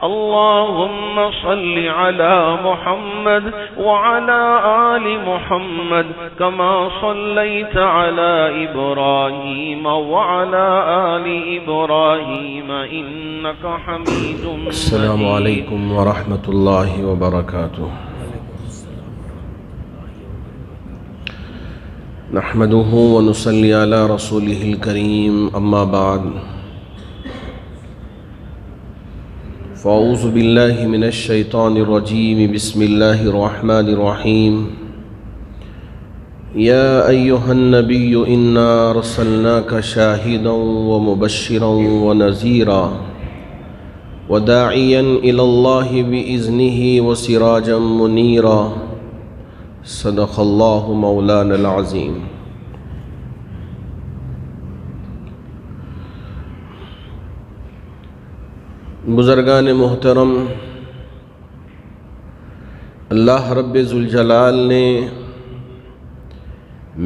اللهم صل على محمد وعلى آل محمد كما صليت على إبراهيم وعلى آل إبراهيم إنك حميد مجيد. السلام عليكم ورحمة الله وبركاته. نحمده ونصلي على رسوله الكريم، أما بعد، فأعوذ بالله من الشيطان الرجيم. بسم الله الرحمن الرحيم. يا أيها النبي إنا أرسلناك شاهدا ومبشرا ونذيرا وداعيا إلى الله بإذنه وسراجا منيرا. صدق اللہ مولانا العظیم. بزرگان محترم، اللہ رب ذوالجلال نے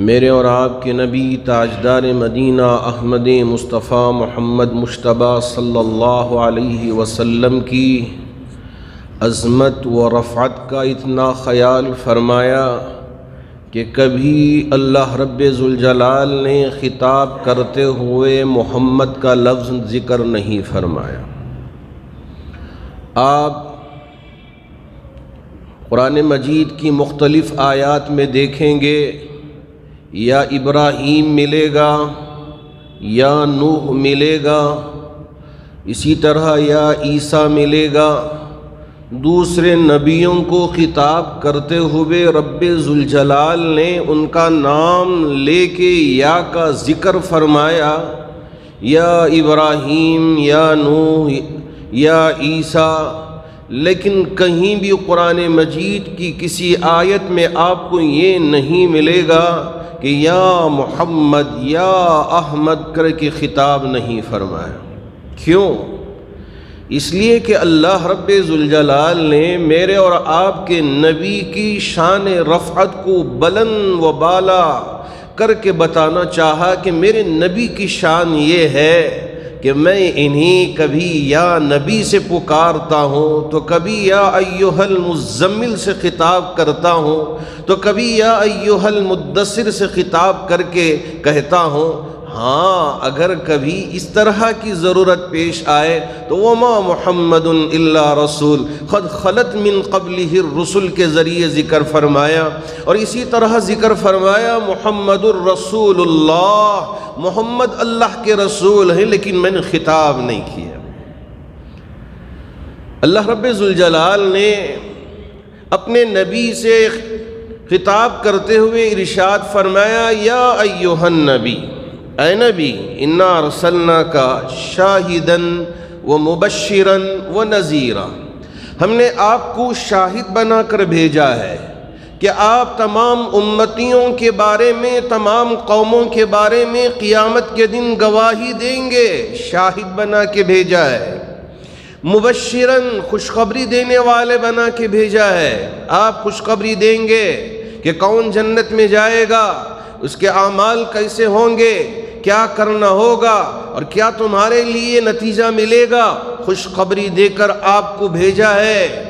میرے اور آپ کے نبی تاجدار مدینہ احمد مصطفیٰ محمد مجتبیٰ صلی اللہ علیہ وسلم کی عظمت و رفعت کا اتنا خیال فرمایا کہ کبھی اللہ رب ذوالجلال نے خطاب کرتے ہوئے محمد کا لفظ ذکر نہیں فرمایا. آپ قرآن مجید کی مختلف آیات میں دیکھیں گے یا ابراہیم ملے گا یا نوح ملے گا، اسی طرح یا عیسیٰ ملے گا. دوسرے نبیوں کو خطاب کرتے ہوئے رب ذوالجلال نے ان کا نام لے کے یا کا ذکر فرمایا، یا ابراہیم یا نوح یا عیسیٰ. لیکن کہیں بھی قرآن مجید کی کسی آیت میں آپ کو یہ نہیں ملے گا کہ یا محمد یا احمد کر کے خطاب نہیں فرمایا. کیوں؟ اس لیے کہ اللہ رب ذوالجلال نے میرے اور آپ کے نبی کی شان رفعت کو بلند و بالا کر کے بتانا چاہا کہ میرے نبی کی شان یہ ہے کہ میں انہیں کبھی یا نبی سے پکارتا ہوں تو کبھی یا ایھا المزمل سے خطاب کرتا ہوں تو کبھی یا ایھا المدثر سے خطاب کر کے کہتا ہوں. ہاں، اگر کبھی اس طرح کی ضرورت پیش آئے تو وما محمد الا رسول قد خلت من قبلہ الرسل کے ذریعے ذکر فرمایا. اور اسی طرح ذکر فرمایا محمد الرسول اللہ، محمد اللہ کے رسول ہیں، لیکن میں نے خطاب نہیں کیا. اللہ رب ذوالجلال نے اپنے نبی سے خطاب کرتے ہوئے ارشاد فرمایا یا ایھا النبی، اے نبی، انا ارسلناک شاہدا ومبشرا ونذیرا، ہم نے آپ کو شاہد بنا کر بھیجا ہے کہ آپ تمام امتیوں کے بارے میں، تمام قوموں کے بارے میں قیامت کے دن گواہی دیں گے. شاہد بنا کے بھیجا ہے. مبشرا، خوشخبری دینے والے بنا کے بھیجا ہے. آپ خوشخبری دیں گے کہ کون جنت میں جائے گا، اس کے اعمال کیسے ہوں گے، کیا کرنا ہوگا اور کیا تمہارے لیے نتیجہ ملے گا. خوشخبری دے کر آپ کو بھیجا ہے.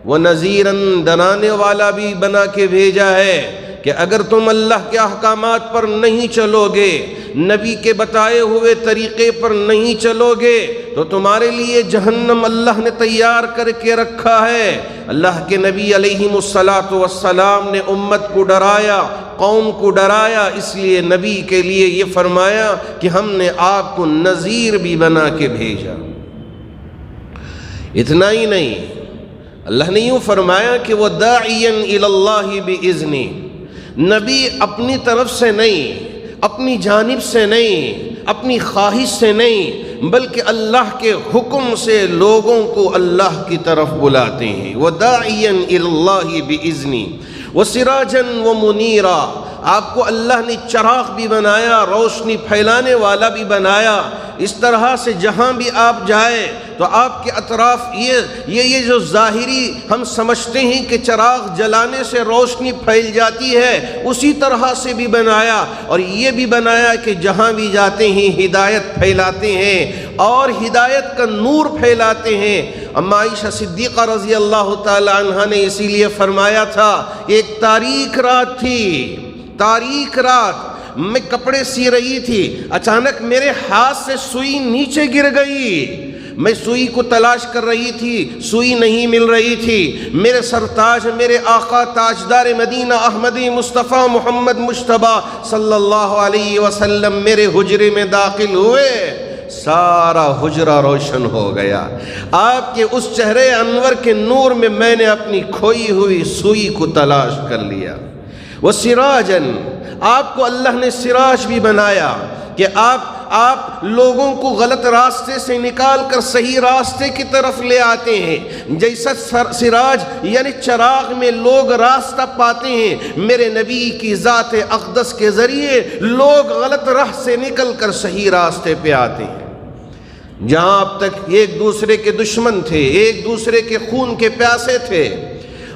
وَنَذِيرًا، ڈرانے والا بھی بنا کے بھیجا ہے کہ اگر تم اللہ کے احکامات پر نہیں چلو گے، نبی کے بتائے ہوئے طریقے پر نہیں چلو گے تو تمہارے لیے جہنم اللہ نے تیار کر کے رکھا ہے. اللہ کے نبی علیہ السلام نے امت کو ڈرایا، قوم کو ڈرایا، اس لیے نبی کے لیے یہ فرمایا کہ ہم نے آپ کو نذیر بھی بنا کے بھیجا. اتنا ہی نہیں، اللہ نے یوں فرمایا کہ وہ داعیا الی اللہ بإذنہ، نبی اپنی طرف سے نہیں، اپنی جانب سے نہیں، اپنی خواہش سے نہیں، بلکہ اللہ کے حکم سے لوگوں کو اللہ کی طرف بلاتے ہیں. وَدَاعِيًا إِلَى اللَّهِ بِإِذْنِهِ وَسِرَاجًا وَمُنِيرًا، آپ کو اللہ نے چراغ بھی بنایا، روشنی پھیلانے والا بھی بنایا. اس طرح سے جہاں بھی آپ جائیں تو آپ کے اطراف یہ جو ظاہری ہم سمجھتے ہیں کہ چراغ جلانے سے روشنی پھیل جاتی ہے، اسی طرح سے بھی بنایا. اور یہ بھی بنایا کہ جہاں بھی جاتے ہیں ہدایت پھیلاتے ہیں اور ہدایت کا نور پھیلاتے ہیں. اما عائشہ صدیقہ رضی اللہ تعالی عنہ نے اسی لیے فرمایا تھا، ایک تاریک رات تھی، تاریک رات، میں کپڑے سی رہی تھی، اچانک میرے ہاتھ سے سوئی نیچے گر گئی، میں سوئی کو تلاش کر رہی تھی، سوئی نہیں مل رہی تھی، میرے سرتاج میرے آقا تاجدار مدینہ احمد مصطفیٰ محمد مجتبیٰ صلی اللہ علیہ وسلم میرے حجرے میں داخل ہوئے، سارا حجرہ روشن ہو گیا، آپ کے اس چہرے انور کے نور میں میں نے اپنی کھوئی ہوئی سوئی کو تلاش کر لیا۔ وَسِرَاجًا، آپ کو اللہ نے سراج بھی بنایا کہ آپ لوگوں کو غلط راستے سے نکال کر صحیح راستے کی طرف لے آتے ہیں، جیسا سراج یعنی چراغ میں لوگ راستہ پاتے ہیں، میرے نبی کی ذات اقدس کے ذریعے لوگ غلط راہ سے نکل کر صحیح راستے پہ آتے ہیں۔ جہاں اب تک ایک دوسرے کے دشمن تھے، ایک دوسرے کے خون کے پیاسے تھے،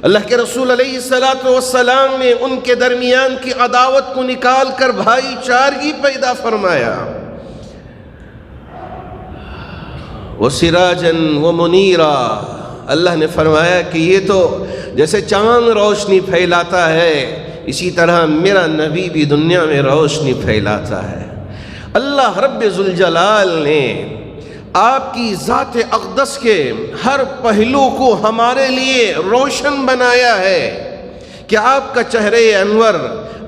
اللہ کے رسول علیہ السلام نے ان کے درمیان کی عداوت کو نکال کر بھائی چارگی پیدا فرمایا۔ وَسِرَاجًا وَمُنِيرًا، اللہ نے فرمایا کہ یہ تو جیسے چاند روشنی پھیلاتا ہے، اسی طرح میرا نبی بھی دنیا میں روشنی پھیلاتا ہے۔ اللہ رب ذوالجلال نے آپ کی ذات اقدس کے ہر پہلو کو ہمارے لیے روشن بنایا ہے کہ آپ کا چہرے انور،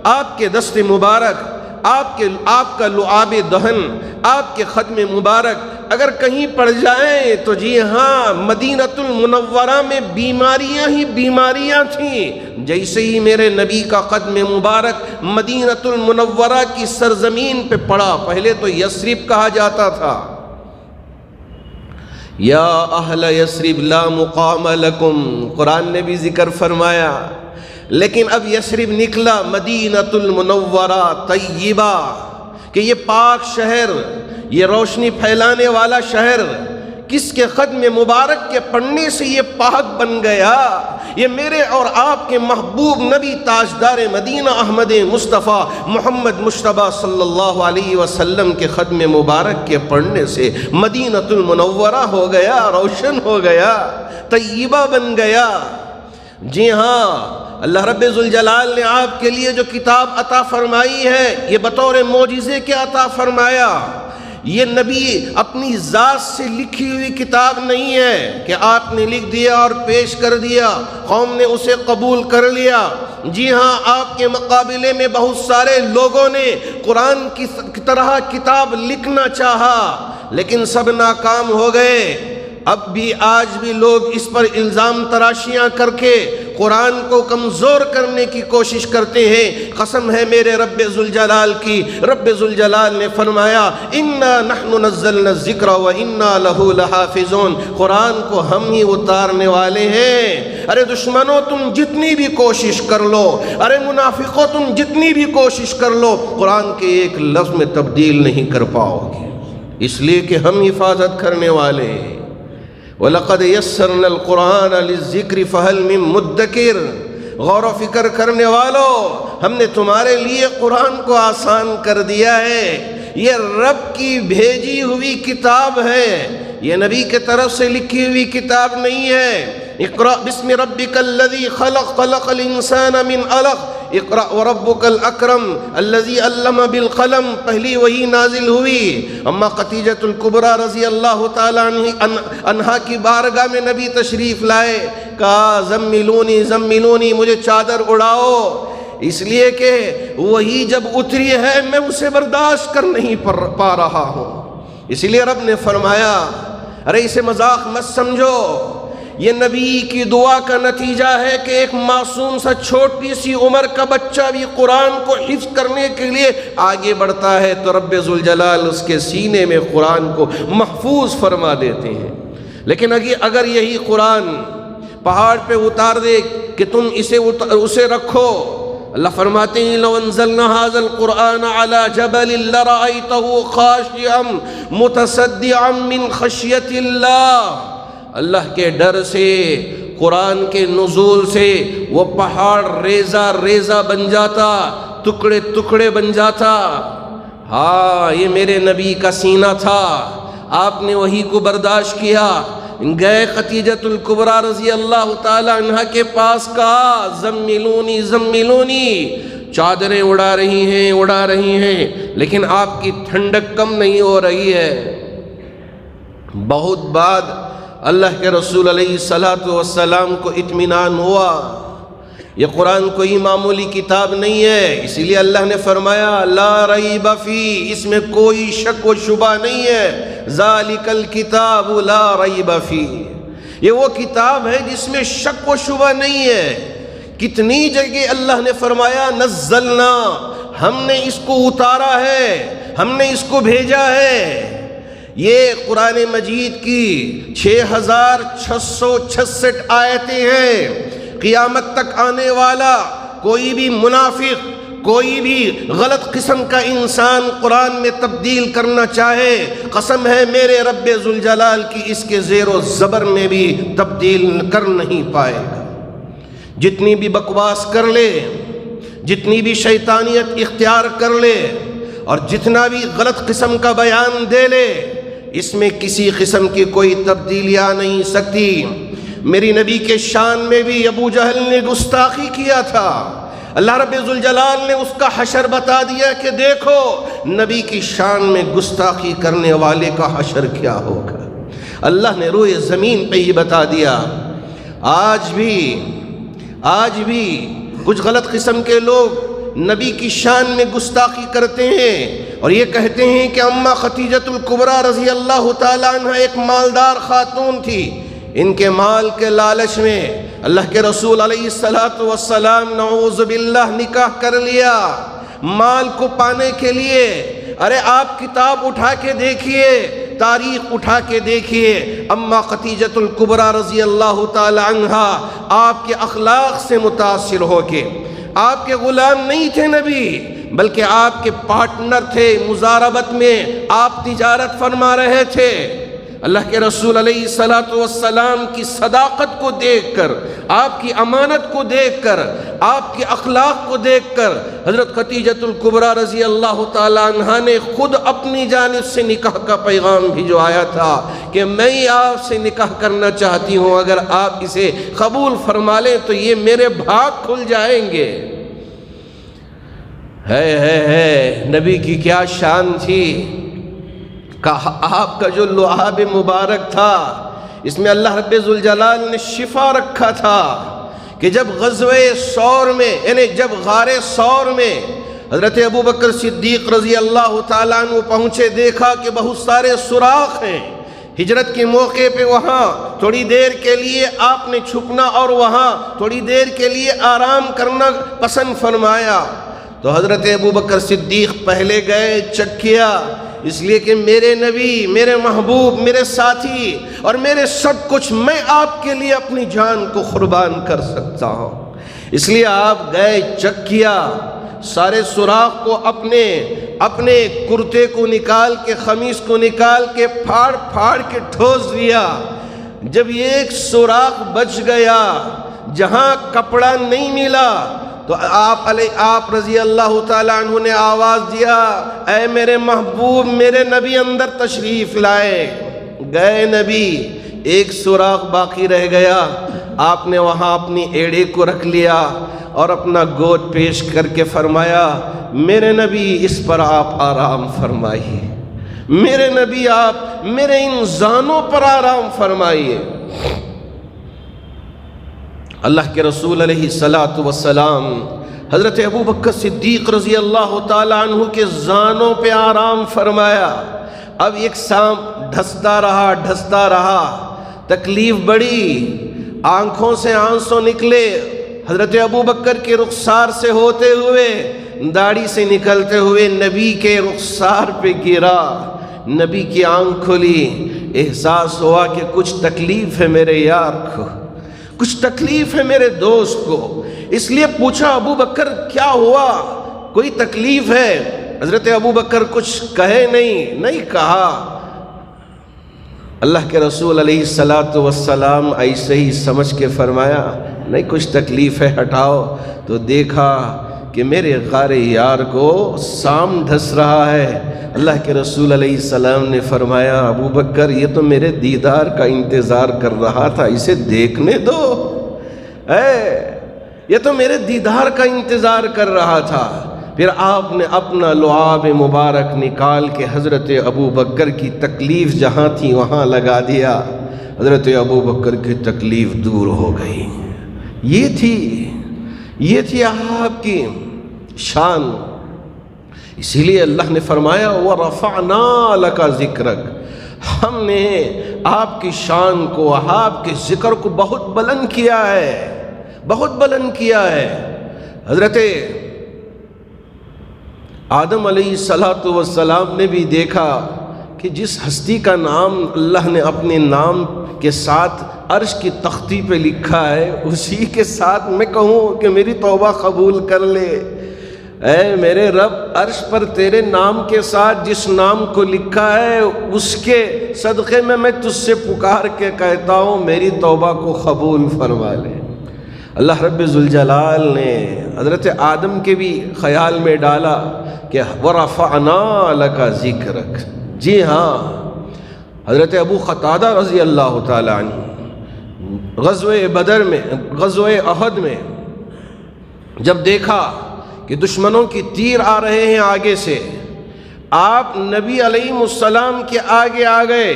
آپ کے دست مبارک، آپ کا لعاب دہن، آپ کے ختم مبارک اگر کہیں پڑ جائیں تو جی ہاں مدینۃ المنورہ میں بیماریاں ہی بیماریاں تھیں، جیسے ہی میرے نبی کا قدم مبارک مدینۃ المنورہ کی سرزمین پہ پڑا، پہلے تو یثرب کہا جاتا تھا، یا اہل یثرب لا مقام لکم، قرآن نے بھی ذکر فرمایا، لیکن اب یثرب نکلا مدینۃ المنورہ طیبہ، کہ یہ پاک شہر، یہ روشنی پھیلانے والا شہر کس کے ختم مبارک کے پڑھنے سے یہ پاک بن گیا؟ یہ میرے اور آپ کے محبوب نبی تاجدار مدینہ احمد مصطفیٰ محمد مجتبیٰ صلی اللہ علیہ وسلم کے ختم مبارک کے پڑھنے سے مدینۃ المنورہ ہو گیا، روشن ہو گیا، طیبہ بن گیا۔ جی ہاں، اللہ رب ذوالجلال نے آپ کے لیے جو کتاب عطا فرمائی ہے، یہ بطور معجزے کے عطا فرمایا۔ یہ نبی اپنی ذات سے لکھی ہوئی کتاب نہیں ہے کہ آپ نے لکھ دیا اور پیش کر دیا، قوم نے اسے قبول کر لیا۔ جی ہاں، آپ کے مقابلے میں بہت سارے لوگوں نے قرآن کی طرح کتاب لکھنا چاہا، لیکن سب ناکام ہو گئے۔ اب بھی آج بھی لوگ اس پر الزام تراشیاں کر کے قرآن کو کمزور کرنے کی کوشش کرتے ہیں۔ قسم ہے میرے رب ذوالجلال کی، رب ذوالجلال نے فرمایا اِنَّا نَحْنُ نَزَّلْنَا الذِّكْرَ وَإِنَّا لَهُ لَحَافِظُونَ، قرآن کو ہم ہی اتارنے والے ہیں۔ ارے دشمنوں تم جتنی بھی کوشش کر لو، ارے منافقوں تم جتنی بھی کوشش کر لو، قرآن کے ایک لفظ میں تبدیل نہیں کر پاؤ گے، اس لیے کہ ہم حفاظت کرنے والے ہیں۔ وَلَقَدْ يَسَّرْنَا الْقُرْآنَ لِلذِّكْرِ فَهَلْ مِن مُدَّكِرٍ، غور و فکر کرنے والو، ہم نے تمہارے لیے قرآن کو آسان کر دیا ہے۔ یہ رب کی بھیجی ہوئی کتاب ہے، یہ نبی کے طرف سے لکھی ہوئی کتاب نہیں ہے۔ اقرأ بسم ربک الذی خلق، خلق الانسان من علق، اقرأ وربک الاکرم الذی علم بالقلم، پہلی وہی نازل ہوئی۔ اما خدیجۃ الکبریٰ رضی اللہ تعالیٰ عنہا کی بارگاہ میں نبی تشریف لائے، کہا زملونی زملونی، مجھے چادر اڑاؤ، اس لیے کہ وہی جب اتری ہے میں اسے برداشت کر نہیں پا رہا ہوں۔ اسی لیے رب نے فرمایا ارے اسے مذاق مت سمجھو، یہ نبی کی دعا کا نتیجہ ہے کہ ایک معصوم سا چھوٹی سی عمر کا بچہ بھی قرآن کو حفظ کرنے کے لیے آگے بڑھتا ہے تو رب ذوالجلال اس کے سینے میں قرآن کو محفوظ فرما دیتے ہیں۔ لیکن اگر یہی قرآن پہاڑ پہ اتار دے کہ تم اسے رکھو، اللہ فرماتے ہیں لو انزلنا هذا القرآن على جبل لرأيته خاشعا متصدعا من خشیت اللہ، اللہ کے ڈر سے، قرآن کے نزول سے وہ پہاڑ ریزہ ریزہ بن جاتا، ٹکڑے ٹکڑے بن جاتا۔ ہاں، یہ میرے نبی کا سینہ تھا، آپ نے وہی کو برداشت کیا، گئے خدیجۃ الکبریٰ رضی اللہ تعالی عنہ کے پاس، کہا زملونی زملونی، چادریں اڑا رہی ہیں لیکن آپ کی ٹھنڈک کم نہیں ہو رہی ہے۔ بہت بعد اللہ کے رسول علیہ السلام کو اطمینان ہوا، یہ قرآن کوئی معمولی کتاب نہیں ہے، اسی لیے اللہ نے فرمایا لا ریب فی، اس میں کوئی شک و شبہ نہیں ہے، ذالک الکتاب لا ریب فی، یہ وہ کتاب ہے جس میں شک و شبہ نہیں ہے۔ کتنی جگہ اللہ نے فرمایا نزلنا، ہم نے اس کو اتارا ہے، ہم نے اس کو بھیجا ہے۔ یہ قرآن مجید کی 6666 آیتیں ہیں۔ قیامت تک آنے والا کوئی بھی منافق، کوئی بھی غلط قسم کا انسان قرآن میں تبدیل کرنا چاہے، قسم ہے میرے رب ذوالجلال کی، اس کے زیر و زبر میں بھی تبدیل کر نہیں پائے گا۔ جتنی بھی بکواس کر لے، جتنی بھی شیطانیت اختیار کر لے، اور جتنا بھی غلط قسم کا بیان دے لے، اس میں کسی قسم کی کوئی تبدیلی آ نہیں سکتی۔ میری نبی کے شان میں بھی ابو جہل نے گستاخی کیا تھا، اللہ رب ذوالجلال نے اس کا حشر بتا دیا کہ دیکھو نبی کی شان میں گستاخی کرنے والے کا حشر کیا ہوگا۔ اللہ نے روئے زمین پہ ہی بتا دیا۔ آج بھی کچھ غلط قسم کے لوگ نبی کی شان میں گستاخی کرتے ہیں اور یہ کہتے ہیں کہ اماں خدیجۃ الکبریٰ رضی اللہ تعالیٰ عنہ ایک مالدار خاتون تھی، ان کے مال کے لالچ میں اللہ کے رسول علیہ السلام نعوذ باللہ نکاح کر لیا مال کو پانے کے لیے۔ ارے آپ کتاب اٹھا کے دیکھیے، تاریخ اٹھا کے دیکھیے، اماں خدیجۃ الکبریٰ رضی اللہ تعالی عنہا آپ کے اخلاق سے متاثر ہو کے، آپ کے غلام نہیں تھے نبی بلکہ آپ کے پارٹنر تھے، مزاربت میں آپ تجارت فرما رہے تھے۔ اللہ کے رسول علیہ السلام کی صداقت کو دیکھ کر، آپ کی امانت کو دیکھ کر، آپ کے اخلاق کو دیکھ کر حضرت خدیجۃ الکبریٰ رضی اللہ تعالی عنہا نے خود اپنی جانب سے نکاح کا پیغام بھجوایا تھا کہ میں آپ سے نکاح کرنا چاہتی ہوں، اگر آپ اسے قبول فرما لیں تو یہ میرے بھاگ کھل جائیں گے۔ ہے نبی کی کیا شان تھی کہ آپ کا جو لعاب مبارک تھا اس میں اللہ رب ذوالجلال نے شفا رکھا تھا کہ جب غزوہ ثور میں، یعنی جب غار ثور میں حضرت ابوبکر صدیق رضی اللہ تعالیٰ عنہ پہنچے، دیکھا کہ بہت سارے سوراخ ہیں۔ ہجرت کے موقع پہ وہاں تھوڑی دیر کے لیے آپ نے چھپنا اور وہاں تھوڑی دیر کے لیے آرام کرنا پسند فرمایا، تو حضرت ابوبکر صدیق پہلے گئے، چیک کیا، اس لیے کہ میرے نبی، میرے محبوب، میرے ساتھی اور میرے سب کچھ، میں آپ کے لیے اپنی جان کو قربان کر سکتا ہوں۔ اس لیے آپ گئے، چیک کیا، سارے سوراخ کو اپنے کرتے کو نکال کے، قمیص کو نکال کے پھاڑ پھاڑ کے ٹھوس دیا۔ جب یہ ایک سوراخ بچ گیا جہاں کپڑا نہیں ملا تو آپ رضی اللہ تعالیٰ عنہ نے آواز دیا، اے میرے محبوب، میرے نبی اندر تشریف لائے۔ گئے نبی، ایک سوراخ باقی رہ گیا، آپ نے وہاں اپنی ایڑے کو رکھ لیا اور اپنا گود پیش کر کے فرمایا، میرے نبی اس پر آپ آرام فرمائیے، میرے نبی آپ میرے ان زانوں پر آرام فرمائیے۔ اللہ کے رسول علیہ السلام حضرت ابوبکر صدیق رضی اللہ تعالیٰ عنہ کے زانوں پہ آرام فرمایا۔ اب ایک سانپ ڈھستا رہا، تکلیف بڑی، آنکھوں سے آنسو نکلے، حضرت ابوبکر کے رخسار سے ہوتے ہوئے، داڑھی سے نکلتے ہوئے نبی کے رخسار پہ گرا، نبی کی آنکھ کھلی، احساس ہوا کہ کچھ تکلیف ہے میرے یار کو، کچھ تکلیف ہے میرے دوست کو۔ اس لیے پوچھا، ابو بکر کیا ہوا، کوئی تکلیف ہے؟ حضرت ابو بکر کچھ کہے نہیں کہا۔ اللہ کے رسول علیہ السلام ایسے ہی سمجھ کے فرمایا، نہیں کچھ تکلیف ہے، ہٹاؤ۔ تو دیکھا کہ میرے غار یار کو سام ڈھس رہا ہے۔ اللہ کے رسول علیہ السلام نے فرمایا ابو بکر یہ تو میرے دیدار کا انتظار کر رہا تھا، اسے دیکھنے دو، یہ تو میرے دیدار کا انتظار کر رہا تھا۔ پھر آپ نے اپنا لعاب مبارک نکال کے حضرت ابو بکر کی تکلیف جہاں تھی وہاں لگا دیا، حضرت ابو بکر کی تکلیف دور ہو گئی۔ یہ تھی آپ کی شان۔ اسی لیے اللہ نے فرمایا وَرَفَعْنَا لَكَ ذِكْرَكَ، ہم نے آپ کی شان کو، آپ کے ذکر کو بہت بلند کیا ہے، بہت بلند کیا ہے۔ حضرت آدم علیہ السلام نے بھی دیکھا کہ جس ہستی کا نام اللہ نے اپنے نام کے ساتھ عرش کی تختی پہ لکھا ہے، اسی کے ساتھ میں کہوں کہ میری توبہ قبول کر لے، اے میرے رب عرش پر تیرے نام کے ساتھ جس نام کو لکھا ہے اس کے صدقے میں تجھ سے پکار کے کہتا ہوں میری توبہ کو قبول فرما لے۔ اللہ رب ذوالجلال نے حضرت آدم کے بھی خیال میں ڈالا کہ وَرَفَعْنَا لَكَ ذِكْرَكَ۔ جی ہاں، حضرت ابو قتادہ رضی اللہ تعالیٰ عنہ غزوہ بدر میں، غزوہ احد میں جب دیکھا کہ دشمنوں کی تیر آ رہے ہیں آگے سے، آپ نبی علیہ السلام کے آگے آ گئے۔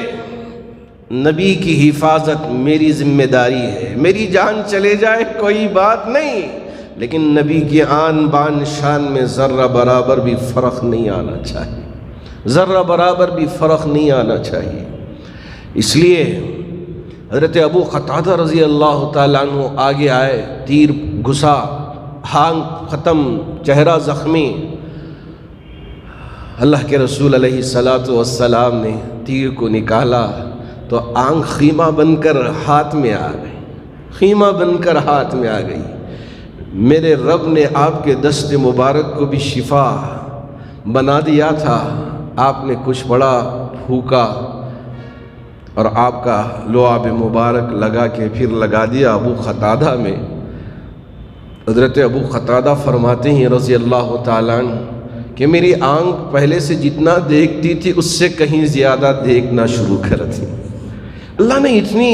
نبی کی حفاظت میری ذمہ داری ہے، میری جان چلے جائے کوئی بات نہیں، لیکن نبی کی آن بان شان میں ذرہ برابر بھی فرق نہیں آنا چاہیے، ذرہ برابر بھی فرق نہیں آنا چاہیے۔ اس لیے حضرت ابو قتادہ رضی اللہ تعالیٰ عنہ آگے آئے، تیر گھسا، ہانگ ختم، چہرہ زخمی۔ اللہ کے رسول علیہ السلام نے تیر کو نکالا تو آنکھ خیمہ بن کر ہاتھ میں آ گئی، خیمہ بن کر ہاتھ میں آ گئی۔ میرے رب نے آپ کے دست مبارک کو بھی شفا بنا دیا تھا، آپ نے کچھ بڑا پھونکا اور آپ کا لعاب مبارک لگا کے پھر لگا دیا ابو قتادہ میں۔ حضرت ابو قتادہ فرماتے ہیں رضی اللہ تعالیٰ عنہ کہ میری آنکھ پہلے سے جتنا دیکھتی تھی اس سے کہیں زیادہ دیکھنا شروع کر دی۔ اللہ نے اتنی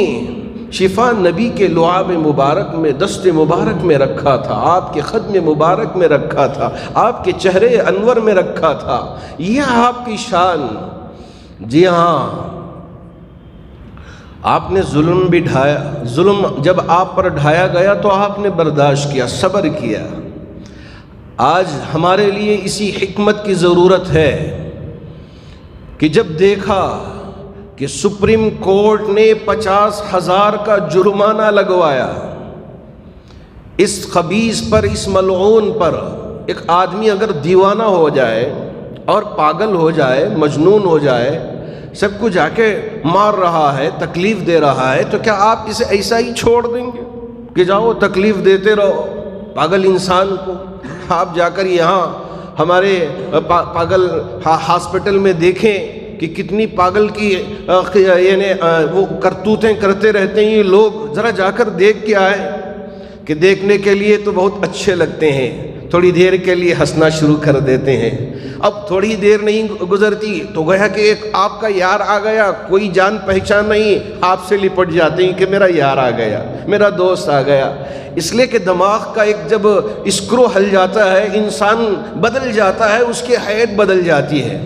شفا نبی کے لعاب مبارک میں، دست مبارک میں رکھا تھا، آپ کے ختم مبارک میں رکھا تھا، آپ کے چہرے انور میں رکھا تھا۔ یہ آپ کی شان۔ جی ہاں، آپ نے ظلم بھی ڈھایا، ظلم جب آپ پر ڈھایا گیا تو آپ نے برداشت کیا، صبر کیا۔ آج ہمارے لیے اسی حکمت کی ضرورت ہے کہ جب دیکھا کہ سپریم کورٹ نے 50,000 کا جرمانہ لگوایا اس خبیث پر، اس ملعون پر۔ ایک آدمی اگر دیوانہ ہو جائے اور پاگل ہو جائے، مجنون ہو جائے، سب کو جا کے مار رہا ہے، تکلیف دے رہا ہے، تو کیا آپ اسے ایسا ہی چھوڑ دیں گے کہ جاؤ تکلیف دیتے رہو پاگل انسان کو؟ آپ جا کر یہاں ہمارے پاگل ہاسپٹل میں دیکھیں کہ کتنی پاگل کی یعنی وہ کرتوتیں کرتے رہتے ہیں یہ لوگ، ذرا جا کر دیکھ کے آئے کہ دیکھنے کے لیے تو بہت اچھے لگتے ہیں، تھوڑی دیر کے لیے ہنسنا شروع کر دیتے ہیں۔ اب تھوڑی دیر نہیں گزرتی تو گویا کہ ایک آپ کا یار آ گیا، کوئی جان پہچان نہیں، آپ سے لپٹ جاتے ہیں کہ میرا یار آ گیا، میرا دوست آ گیا۔ اس لیے کہ دماغ کا ایک جب اسکرو ہل جاتا ہے، انسان بدل جاتا ہے، اس کی حیت بدل جاتی ہے۔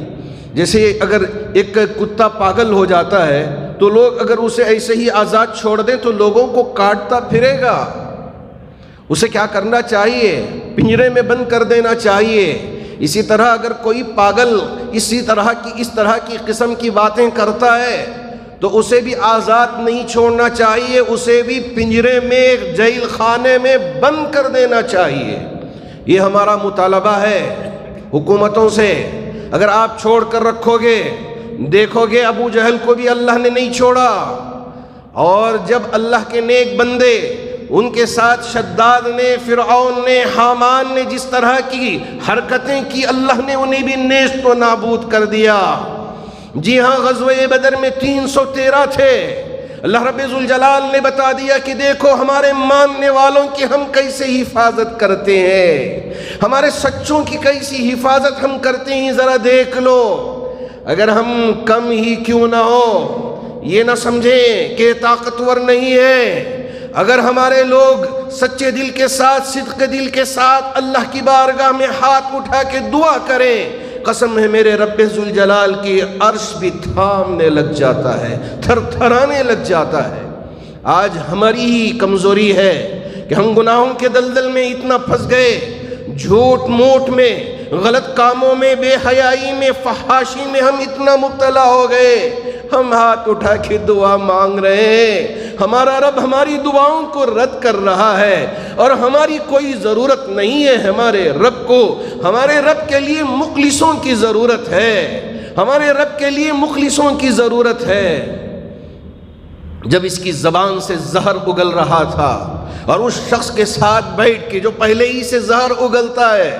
جیسے اگر ایک کتا پاگل ہو جاتا ہے تو لوگ اگر اسے ایسے ہی آزاد چھوڑ دیں تو لوگوں کو کاٹتا پھرے گا۔ اسے کیا کرنا چاہیے؟ پنجرے میں بند کر دینا چاہیے۔ اسی طرح اگر کوئی پاگل اس طرح کی قسم کی باتیں کرتا ہے تو اسے بھی آزاد نہیں چھوڑنا چاہیے، اسے بھی پنجرے میں، جیل خانے میں بند کر دینا چاہیے۔ یہ ہمارا مطالبہ ہے حکومتوں سے۔ اگر آپ چھوڑ کر رکھو گے، دیکھو گے ابو جہل کو بھی اللہ نے نہیں چھوڑا، اور جب اللہ کے نیک بندے ان کے ساتھ شداد نے، فرعون نے، حامان نے جس طرح کی حرکتیں کی، اللہ نے انہیں بھی نیست و نابود کر دیا۔ جی ہاں، غزوہ بدر میں 313 تھے، اللہ رب ذوالجلال نے بتا دیا کہ دیکھو ہمارے ماننے والوں کی ہم کیسے حفاظت کرتے ہیں، ہمارے سچوں کی کیسی حفاظت ہم کرتے ہیں، ذرا دیکھ لو۔ اگر ہم کم ہی کیوں نہ ہو، یہ نہ سمجھیں کہ طاقتور نہیں ہے۔ اگر ہمارے لوگ سچے دل کے ساتھ، صدق دل کے ساتھ اللہ کی بارگاہ میں ہاتھ اٹھا کے دعا کریں، قسم ہے میرے رب ذوالجلال کی عرش بھی تھامنے لگ جاتا ہے، تھر تھرانے لگ جاتا ہے۔ آج ہماری ہی کمزوری ہے کہ ہم گناہوں کے دلدل میں اتنا پھنس گئے، جھوٹ موٹ میں، غلط کاموں میں، بے حیائی میں، فحاشی میں ہم اتنا مبتلا ہو گئے۔ ہم ہاتھ اٹھا کے دعا مانگ رہے ہیں، ہمارا رب ہماری دعاؤں کو رد کر رہا ہے، اور ہماری کوئی ضرورت نہیں ہے ہمارے رب کو۔ ہمارے رب کے لیے مخلصوں کی ضرورت ہے، ہمارے رب کے لیے مخلصوں کی ضرورت ہے۔ جب اس کی زبان سے زہر اگل رہا تھا، اور اس شخص کے ساتھ بیٹھ کے جو پہلے ہی سے زہر اگلتا ہے،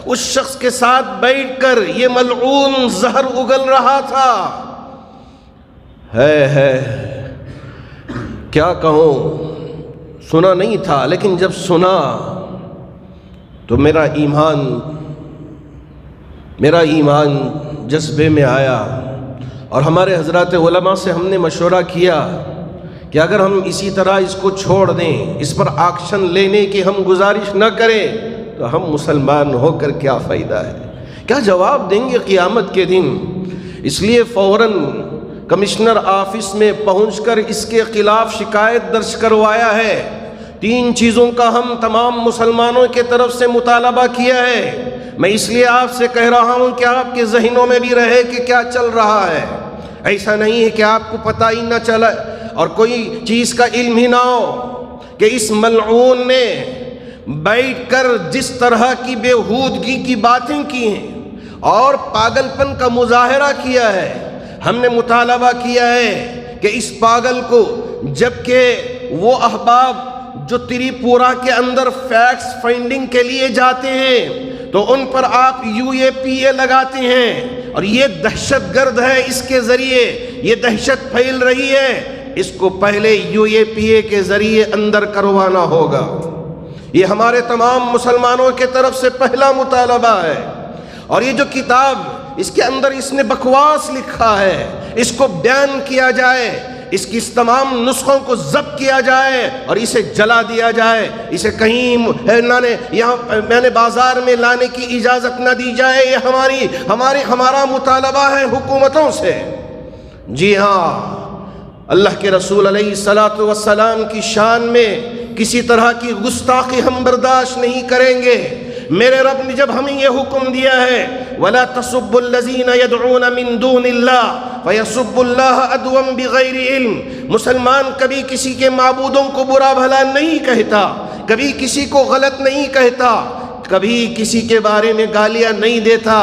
اس شخص کے ساتھ بیٹھ کر یہ ملعون زہر اگل رہا تھا، ہے کیا کہوں، سنا نہیں تھا، لیکن جب سنا تو میرا ایمان جذبے میں آیا، اور ہمارے حضرات علماء سے ہم نے مشورہ کیا کہ اگر ہم اسی طرح اس کو چھوڑ دیں، اس پر ایکشن لینے کی ہم گزارش نہ کریں، تو ہم مسلمان ہو کر کیا فائدہ ہے، کیا جواب دیں گے قیامت کے دن۔ اس لیے فوراً کمشنر آفس میں پہنچ کر اس کے خلاف شکایت درج کروایا ہے۔ 3 چیزوں کا ہم تمام مسلمانوں کے طرف سے مطالبہ کیا ہے۔ میں اس لیے آپ سے کہہ رہا ہوں کہ آپ کے ذہنوں میں بھی رہے کہ کیا چل رہا ہے، ایسا نہیں ہے کہ آپ کو پتہ ہی نہ چلے اور کوئی چیز کا علم ہی نہ ہو کہ اس ملعون نے بیٹھ کر جس طرح کی بےہودگی کی باتیں کی ہیں اور پاگل پن کا مظاہرہ کیا ہے۔ ہم نے مطالبہ کیا ہے کہ اس پاگل کو، جبکہ وہ احباب جو تریپورہ کے اندر فیکٹس فائنڈنگ کے لیے جاتے ہیں تو ان پر آپ UAPA لگاتے ہیں، اور یہ دہشت گرد ہے، اس کے ذریعے یہ دہشت پھیل رہی ہے، اس کو پہلے UAPA کے ذریعے اندر کروانا ہوگا۔ یہ ہمارے تمام مسلمانوں کے طرف سے پہلا مطالبہ ہے۔ اور یہ جو کتاب، اس کے اندر اس نے بکواس لکھا ہے، اس کو بیان کیا جائے، اس کی تمام نسخوں کو ضبط کیا جائے اور اسے جلا دیا جائے، اسے کہیں میں نے بازار میں لانے کی اجازت نہ دی جائے۔ یہ ہمارا مطالبہ ہے حکومتوں سے۔ جی ہاں، اللہ کے رسول علیہ الصلاۃ والسلام کی شان میں کسی طرح کی گستاخی ہم برداشت نہیں کریں گے۔ میرے رب نے جب ہمیں یہ حکم دیا ہے وَلَا تَسُبُّوا الَّذِينَ يَدْعُونَ مِن دُونِ اللَّهِ فَيَسُبُّوا اللَّهَ عَدْوًا بِغَيْرِ عِلْمٍ، مسلمان کبھی کسی کے معبودوں کو برا بھلا نہیں کہتا، کبھی کسی کو غلط نہیں کہتا، کبھی کسی کے بارے میں گالیاں نہیں دیتا۔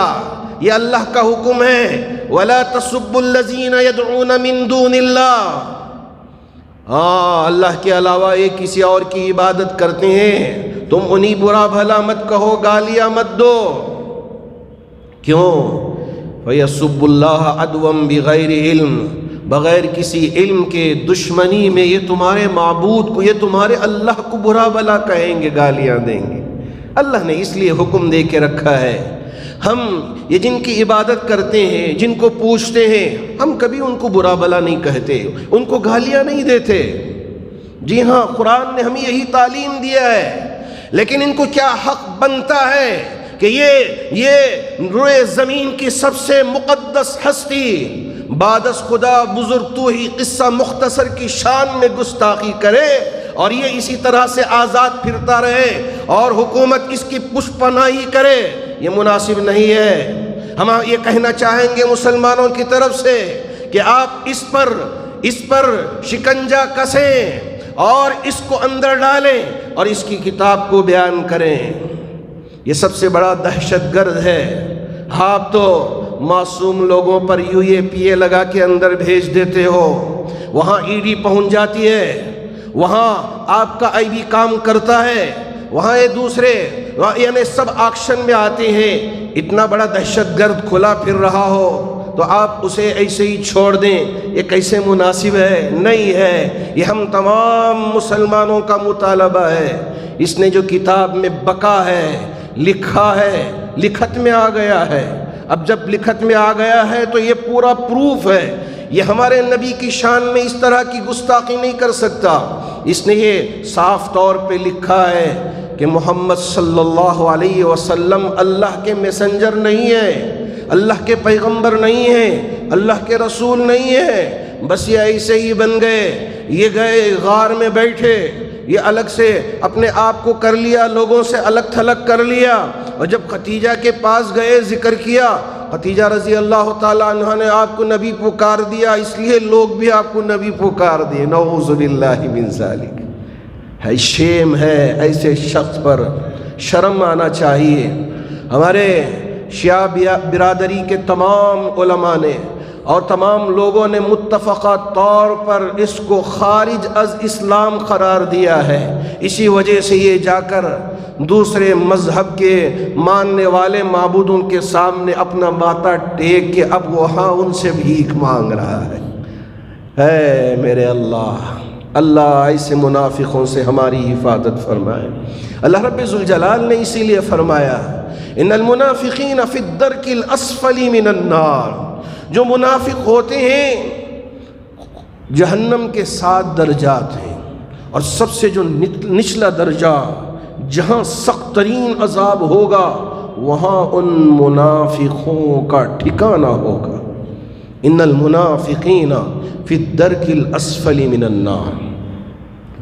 یہ اللہ کا حکم ہے، وَلَا تَسُبُّوا الَّذِينَ يَدْعُونَ مِن دُونِ اللَّهِ۔ ہاں، اللہ کے علاوہ ایک کسی اور کی عبادت کرتے ہیں، تم انہیں برا بھلا مت کہو، گالیاں مت دو۔ کیوں؟ فَيَسُبُّ اللَّهَ عَدْوًا بِغَيْرِ عِلْمٍ، بغیر کسی علم کے دشمنی میں یہ تمہارے معبود کو، یہ تمہارے اللہ کو برا بھلا کہیں گے، گالیاں دیں گے۔ اللہ نے اس لیے حکم دے کے رکھا ہے، ہم یہ جن کی عبادت کرتے ہیں، جن کو پوچھتے ہیں، ہم کبھی ان کو برا بھلا نہیں کہتے، ان کو گالیاں نہیں دیتے۔ جی ہاں، قرآن نے ہمیں یہی تعلیم دیا ہے، لیکن ان کو کیا حق بنتا ہے کہ یہ روئے زمین کی سب سے مقدس ہستی بعد از خدا بزرگ تو ہی قصہ مختصر کی شان میں گستاخی کرے اور یہ اسی طرح سے آزاد پھرتا رہے اور حکومت اس کی پشپناہی کرے؟ یہ مناسب نہیں ہے۔ ہم یہ کہنا چاہیں گے مسلمانوں کی طرف سے کہ آپ اس پر شکنجہ کسیں اور اس کو اندر ڈالیں اور اس کی کتاب کو بیان کریں۔ یہ سب سے بڑا دہشت گرد ہے۔ آپ تو معصوم لوگوں پر UAPA لگا کے اندر بھیج دیتے ہو، وہاں ED پہنچ جاتی ہے، وہاں آپ کا IB کام کرتا ہے، وہاں یہ دوسرے یعنی سب ایکشن میں آتے ہیں۔ اتنا بڑا دہشت گرد کھلا پھر رہا ہو تو آپ اسے ایسے ہی چھوڑ دیں، یہ کیسے مناسب ہے؟ نہیں ہے، یہ ہم تمام مسلمانوں کا مطالبہ ہے۔ اس نے جو کتاب میں بقا ہے، لکھا ہے، لکھت میں آ گیا ہے۔ اب جب لکھت میں آ گیا ہے تو یہ پورا پروف ہے، یہ ہمارے نبی کی شان میں اس طرح کی گستاخی نہیں کر سکتا۔ اس نے یہ صاف طور پہ لکھا ہے کہ محمد صلی اللہ علیہ وسلم اللہ کے میسنجر نہیں ہے، اللہ کے پیغمبر نہیں ہے، اللہ کے رسول نہیں ہے، بس یہ ایسے ہی بن گئے۔ یہ گئے غار میں بیٹھے، یہ الگ سے اپنے آپ کو کر لیا، لوگوں سے الگ تھلگ کر لیا، اور جب خدیجہ کے پاس گئے ذکر کیا، خدیجہ رضی اللہ تعالیٰ عنہ نے آپ کو نبی پکار دیا، اس لیے لوگ بھی آپ کو نبی پکار دیے۔ نعوذ باللہ من ذالک۔ ہے شیم ہے ایسے شخص پر، شرم آنا چاہیے۔ ہمارے شیعہ برادری کے تمام علماء نے اور تمام لوگوں نے متفقہ طور پر اس کو خارج از اسلام قرار دیا ہے۔ اسی وجہ سے یہ جا کر دوسرے مذہب کے ماننے والے معبودوں کے سامنے اپنا ماتھا ٹیک کے اب وہاں ان سے بھیک مانگ رہا ہے۔ اے میرے اللہ، اللہ ایسے منافقوں سے ہماری حفاظت فرمائے۔ اللہ رب ذوالجلال نے اسی لیے فرمایا ان المنافقین فی الدرک الاسفل من النار، جو منافق ہوتے ہیں جہنم کے 7 درجات ہیں، اور سب سے جو نچلا درجہ جہاں سخت ترین عذاب ہوگا وہاں ان منافقوں کا ٹھکانہ ہوگا۔ ان المنافقین فی الدرک الاسفل من النار،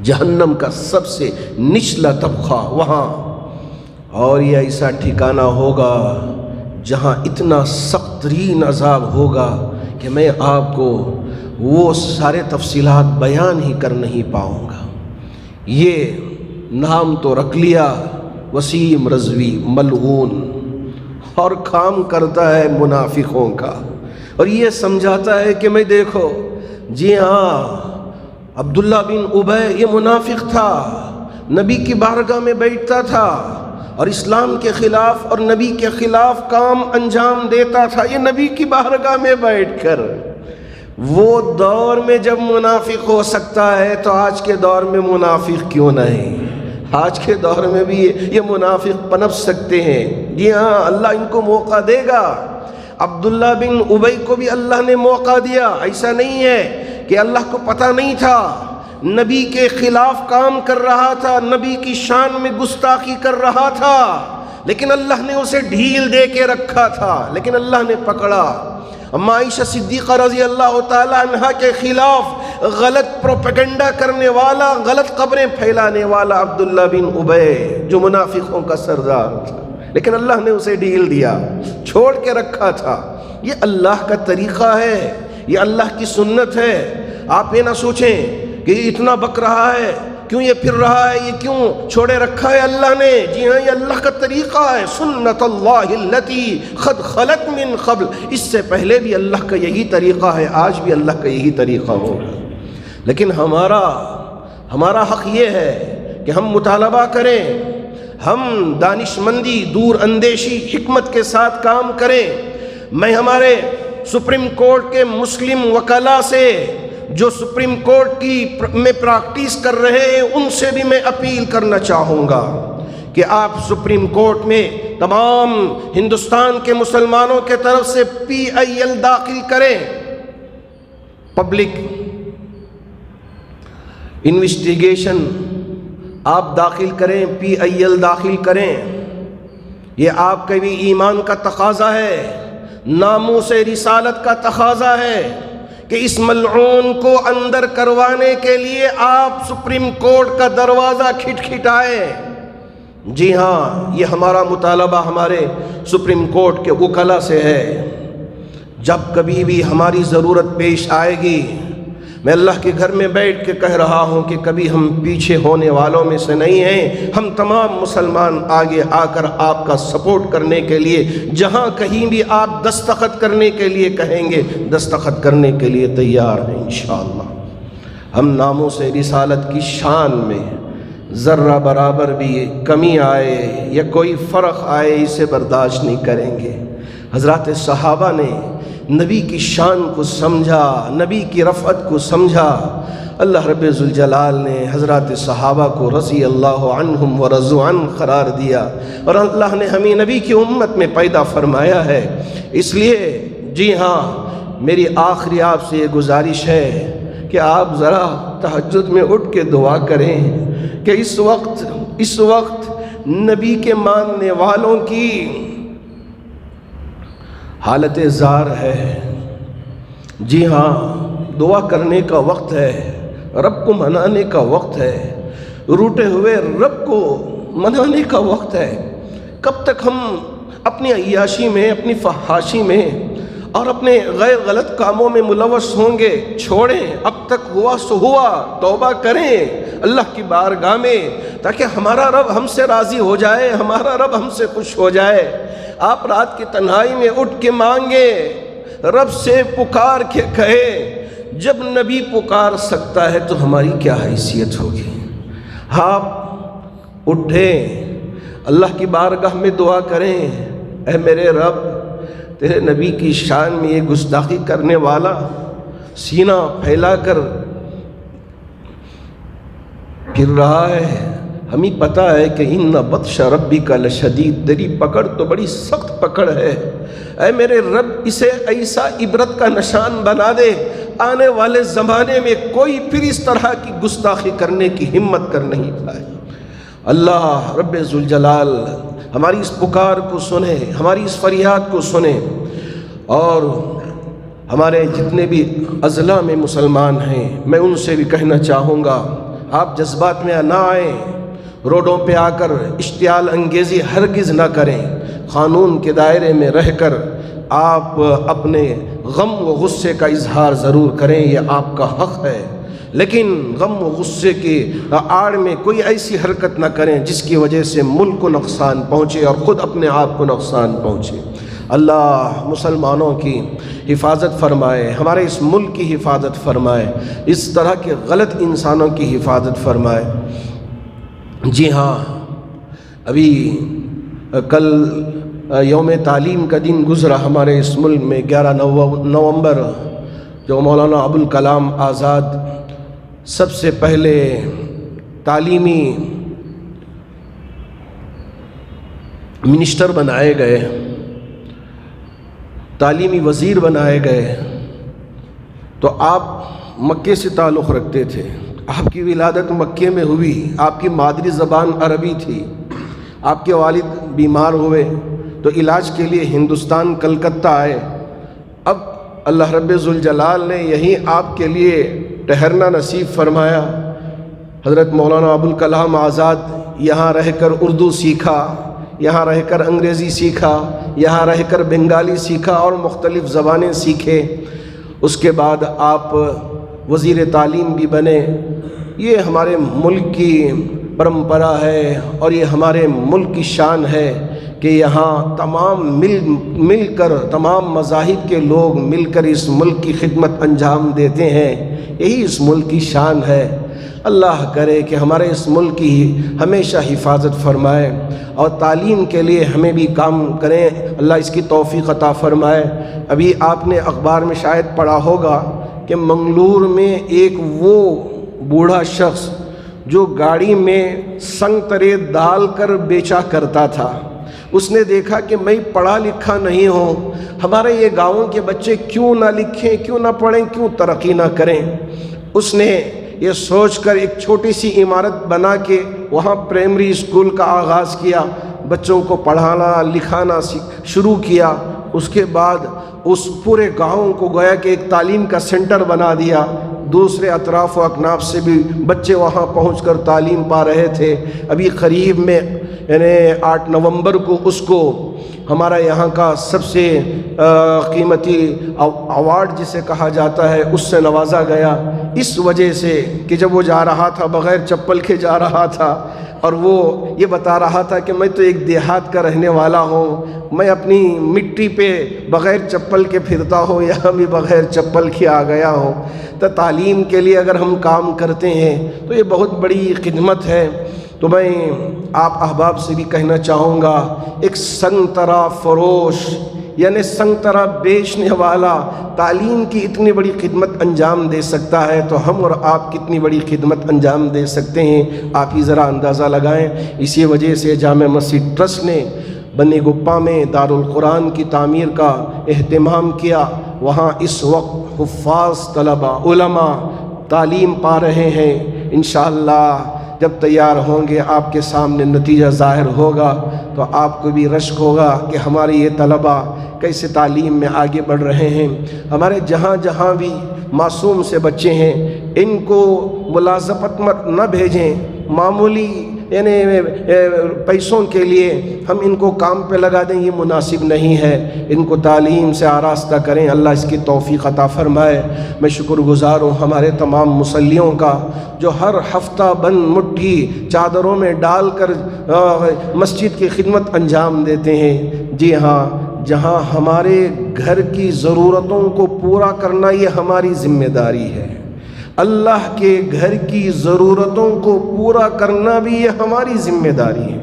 جہنم کا سب سے نچلا طبقہ وہاں، اور یہ ایسا ٹھکانہ ہوگا جہاں اتنا سخت ترین عذاب ہوگا کہ میں آپ کو وہ سارے تفصیلات بیان ہی کر نہیں پاؤں گا۔ یہ نام تو رکھ لیا وسیم رضوی ملعون، اور کام کرتا ہے منافقوں کا، اور یہ سمجھاتا ہے کہ میں دیکھو جی ہاں عبداللہ بن ابی یہ منافق تھا، نبی کی بارگاہ میں بیٹھتا تھا اور اسلام کے خلاف اور نبی کے خلاف کام انجام دیتا تھا، یہ نبی کی بارگاہ میں بیٹھ کر۔ وہ دور میں جب منافق ہو سکتا ہے تو آج کے دور میں منافق کیوں نہیں؟ آج کے دور میں بھی یہ منافق پنپ سکتے ہیں۔ جی ہاں، اللہ ان کو موقع دے گا۔ عبداللہ بن ابی کو بھی اللہ نے موقع دیا، ایسا نہیں ہے کہ اللہ کو پتہ نہیں تھا، نبی کے خلاف کام کر رہا تھا، نبی کی شان میں گستاخی کر رہا تھا، لیکن اللہ نے اسے ڈھیل دے کے رکھا تھا، لیکن اللہ نے پکڑا۔ اما عائشہ صدیقہ رضی اللہ تعالی عنہ کے خلاف غلط پروپیگنڈا کرنے والا، غلط خبریں پھیلانے والا عبداللہ بن ابی جو منافقوں کا سردار تھا، لیکن اللہ نے اسے ڈھیل دیا، چھوڑ کے رکھا تھا۔ یہ اللہ کا طریقہ ہے، یہ اللہ کی سنت ہے۔ آپ یہ نہ سوچیں کہ یہ اتنا بک رہا ہے، کیوں یہ پھر رہا ہے، یہ کیوں چھوڑے رکھا ہے اللہ نے۔ جی ہاں، یہ اللہ کا طریقہ ہے، سنت اللہ التی قد خلت من قبل، اس سے پہلے بھی اللہ کا یہی طریقہ ہے، آج بھی اللہ کا یہی طریقہ ہوگا۔ لیکن ہمارا حق یہ ہے کہ ہم مطالبہ کریں، ہم دانشمندی، دور اندیشی، حکمت کے ساتھ کام کریں۔ میں ہمارے سپریم کورٹ کے مسلم وکلاء سے جو سپریم کورٹ کی میں پریکٹس کر رہے ہیں ان سے بھی میں اپیل کرنا چاہوں گا کہ آپ سپریم کورٹ میں تمام ہندوستان کے مسلمانوں کے طرف سے PIL داخل کریں، پبلک انویسٹیگیشن آپ داخل کریں، PIL داخل کریں۔ یہ آپ کے بھی ایمان کا تقاضا ہے، ناموس رسالت کا تقاضا ہے کہ اس ملعون کو اندر کروانے کے لیے آپ سپریم کورٹ کا دروازہ کھٹکھٹائیں۔ جی ہاں، یہ ہمارا مطالبہ ہمارے سپریم کورٹ کے وکلاء سے ہے۔ جب کبھی بھی ہماری ضرورت پیش آئے گی، میں اللہ کے گھر میں بیٹھ کے کہہ رہا ہوں کہ کبھی ہم پیچھے ہونے والوں میں سے نہیں ہیں۔ ہم تمام مسلمان آگے آ کر آپ کا سپورٹ کرنے کے لیے، جہاں کہیں بھی آپ دستخط کرنے کے لیے کہیں گے، دستخط کرنے کے لیے تیار ہیں انشاءاللہ۔ ہم ناموس رسالت کی شان میں ذرہ برابر بھی کمی آئے یا کوئی فرق آئے، اسے برداشت نہیں کریں گے۔ حضرات صحابہ نے نبی کی شان کو سمجھا، نبی کی رفعت کو سمجھا، اللہ رب ذوالجلال نے حضرات صحابہ کو رضی اللہ عنہم ورضوا عنہ قرار دیا، اور اللہ نے ہمیں نبی کی امت میں پیدا فرمایا ہے۔ اس لیے جی ہاں، میری آخری آپ سے یہ گزارش ہے کہ آپ ذرا تہجد میں اٹھ کے دعا کریں کہ اس وقت نبی کے ماننے والوں کی حالت زار ہے۔ جی ہاں، دعا کرنے کا وقت ہے، رب کو منانے کا وقت ہے، روٹے ہوئے رب کو منانے کا وقت ہے۔ کب تک ہم اپنی عیاشی میں، اپنی فحاشی میں اور اپنے غیر غلط کاموں میں ملوث ہوں گے؟ چھوڑیں، اب تک ہوا سو ہوا، توبہ کریں اللہ کی بارگاہ میں، تاکہ ہمارا رب ہم سے راضی ہو جائے، ہمارا رب ہم سے خوش ہو جائے۔ آپ رات کی تنہائی میں اٹھ کے مانگیں، رب سے پکار کے کہے۔ جب نبی پکار سکتا ہے تو ہماری کیا حیثیت ہوگی؟ آپ اٹھیں، اللہ کی بارگاہ میں دعا کریں، اے میرے رب، تیرے نبی کی شان میں یہ گستاخی کرنے والا سینہ پھیلا کر پھر رہا ہے، ہمیں پتہ ہے کہ ان بطش ربک لشدید، تیری پکڑ تو بڑی سخت پکڑ ہے۔ اے میرے رب، اسے ایسا عبرت کا نشان بنا دے، آنے والے زمانے میں کوئی پھر اس طرح کی گستاخی کرنے کی ہمت کر نہیں پائے۔ اللہ رب ذوالجلال ہماری اس پکار کو سنے، ہماری اس فریاد کو سنے، اور ہمارے جتنے بھی اضلاع میں مسلمان ہیں، میں ان سے بھی کہنا چاہوں گا، آپ جذبات میں نہ آئیں، روڈوں پہ آ کر اشتعال انگیزی ہرگز نہ کریں، قانون کے دائرے میں رہ کر آپ اپنے غم و غصے کا اظہار ضرور کریں، یہ آپ کا حق ہے، لیکن غم و غصے کی آڑ میں کوئی ایسی حرکت نہ کریں جس کی وجہ سے ملک کو نقصان پہنچے اور خود اپنے آپ کو نقصان پہنچے۔ اللہ مسلمانوں کی حفاظت فرمائے، ہمارے اس ملک کی حفاظت فرمائے، اس طرح کے غلط انسانوں کی حفاظت فرمائے۔ جی ہاں، ابھی کل یوم تعلیم کا دن گزرا ہمارے اس ملک میں، 11 نومبر، جو مولانا ابوالکلام آزاد سب سے پہلے تعلیمی منسٹر بنائے گئے، تعلیمی وزیر بنائے گئے۔ تو آپ مکے سے تعلق رکھتے تھے، آپ کی ولادت مکے میں ہوئی، آپ کی مادری زبان عربی تھی، آپ کے والد بیمار ہوئے تو علاج کے لیے ہندوستان کلکتہ آئے۔ اب اللہ رب ذوالجلال نے یہیں آپ کے لیے ٹھہرنا نصیب فرمایا۔ حضرت مولانا ابوالکلام آزاد یہاں رہ کر اردو سیکھا، یہاں رہ کر انگریزی سیکھا، یہاں رہ کر بنگالی سیکھا اور مختلف زبانیں سیکھے۔ اس کے بعد آپ وزیر تعلیم بھی بنے۔ یہ ہمارے ملک کی پرمپرا ہے اور یہ ہمارے ملک کی شان ہے کہ یہاں تمام مل کر تمام مذاہب کے لوگ مل کر اس ملک کی خدمت انجام دیتے ہیں، یہی اس ملک کی شان ہے۔ اللہ کرے کہ ہمارے اس ملک کی ہمیشہ حفاظت فرمائے اور تعلیم کے لیے ہمیں بھی کام کریں، اللہ اس کی توفیق عطا فرمائے۔ ابھی آپ نے اخبار میں شاید پڑھا ہوگا کہ منگلور میں ایک وہ بوڑھا شخص جو گاڑی میں سنگترے ڈال کر بیچا کرتا تھا، اس نے دیکھا کہ میں پڑھا لکھا نہیں ہوں، ہمارے یہ گاؤں کے بچے کیوں نہ لکھیں، کیوں نہ پڑھیں، کیوں ترقی نہ کریں۔ اس نے یہ سوچ کر ایک چھوٹی سی عمارت بنا کے وہاں پرائمری اسکول کا آغاز کیا، بچوں کو پڑھانا لکھانا شروع کیا۔ اس کے بعد اس پورے گاؤں کو گویا کہ ایک تعلیم کا سینٹر بنا دیا، دوسرے اطراف و اکناف سے بھی بچے وہاں پہنچ کر تعلیم پا رہے تھے۔ ابھی قریب میں یعنی 8 نومبر کو اس کو ہمارا یہاں کا سب سے قیمتی ایوارڈ جسے کہا جاتا ہے اس سے نوازا گیا، اس وجہ سے کہ جب وہ جا رہا تھا بغیر چپل کے جا رہا تھا اور وہ یہ بتا رہا تھا کہ میں تو ایک دیہات کا رہنے والا ہوں، میں اپنی مٹی پہ بغیر چپل کے پھرتا ہوں، یہاں بھی بغیر چپل کے آ گیا ہوں۔ تو تعلیم کے لیے اگر ہم کام کرتے ہیں تو یہ بہت بڑی خدمت ہے۔ تو میں آپ احباب سے بھی کہنا چاہوں گا، ایک سنگترا فروش یعنی سنگ ترا بیچنے والا تعلیم کی اتنی بڑی خدمت انجام دے سکتا ہے تو ہم اور آپ کتنی بڑی خدمت انجام دے سکتے ہیں، آپ ہی ذرا اندازہ لگائیں۔ اسی وجہ سے جامع مسجد ٹرسٹ نے بنی گپا میں دارالقرآن کی تعمیر کا اہتمام کیا۔ وہاں اس وقت حفاظ طلباء علماء تعلیم پا رہے ہیں۔ انشاءاللہ جب تیار ہوں گے آپ کے سامنے نتیجہ ظاہر ہوگا تو آپ کو بھی رشک ہوگا کہ ہمارے یہ طلباء کیسے تعلیم میں آگے بڑھ رہے ہیں۔ ہمارے جہاں جہاں بھی معصوم سے بچے ہیں ان کو ملازمت نہ بھیجیں، معمولی یعنی پیسوں کے لیے ہم ان کو کام پہ لگا دیں، یہ مناسب نہیں ہے۔ ان کو تعلیم سے آراستہ کریں، اللہ اس کی توفیق عطا فرمائے۔ میں شکر گزار ہوں ہمارے تمام مصلیوں کا جو ہر ہفتہ بند مٹھی چادروں میں ڈال کر مسجد کی خدمت انجام دیتے ہیں۔ جی ہاں، جہاں ہمارے گھر کی ضرورتوں کو پورا کرنا یہ ہماری ذمہ داری ہے، اللہ کے گھر کی ضرورتوں کو پورا کرنا بھی یہ ہماری ذمہ داری ہے۔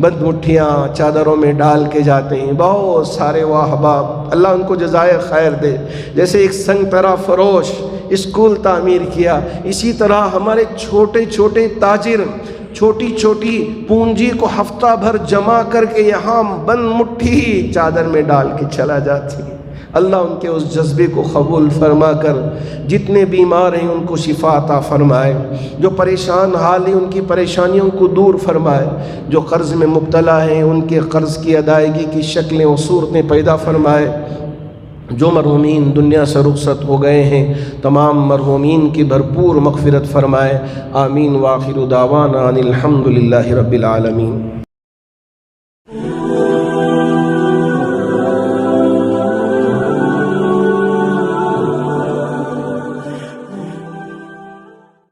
بند مٹھیاں چادروں میں ڈال کے جاتے ہیں بہت سارے وہ احباب، اللہ ان کو جزائے خیر دے۔ جیسے ایک سنگ ترا فروش اسکول تعمیر کیا، اسی طرح ہمارے چھوٹے چھوٹے تاجر چھوٹی چھوٹی پونجی کو ہفتہ بھر جمع کر کے یہاں بند مٹھی چادر میں ڈال کے چلا جاتی ہے۔ اللہ ان کے اس جذبے کو قبول فرما کر جتنے بیمار ہیں ان کو شفا عطا فرمائے، جو پریشان حال ہیں ان کی پریشانیوں کو دور فرمائے، جو قرض میں مبتلا ہیں ان کے قرض کی ادائیگی کی شکلیں و صورتیں پیدا فرمائے، جو مرحومین دنیا سے رخصت ہو گئے ہیں تمام مرحومین کی بھرپور مغفرت فرمائے۔ آمین۔ وآخر دعوانا ان الحمد للہ رب العالمین۔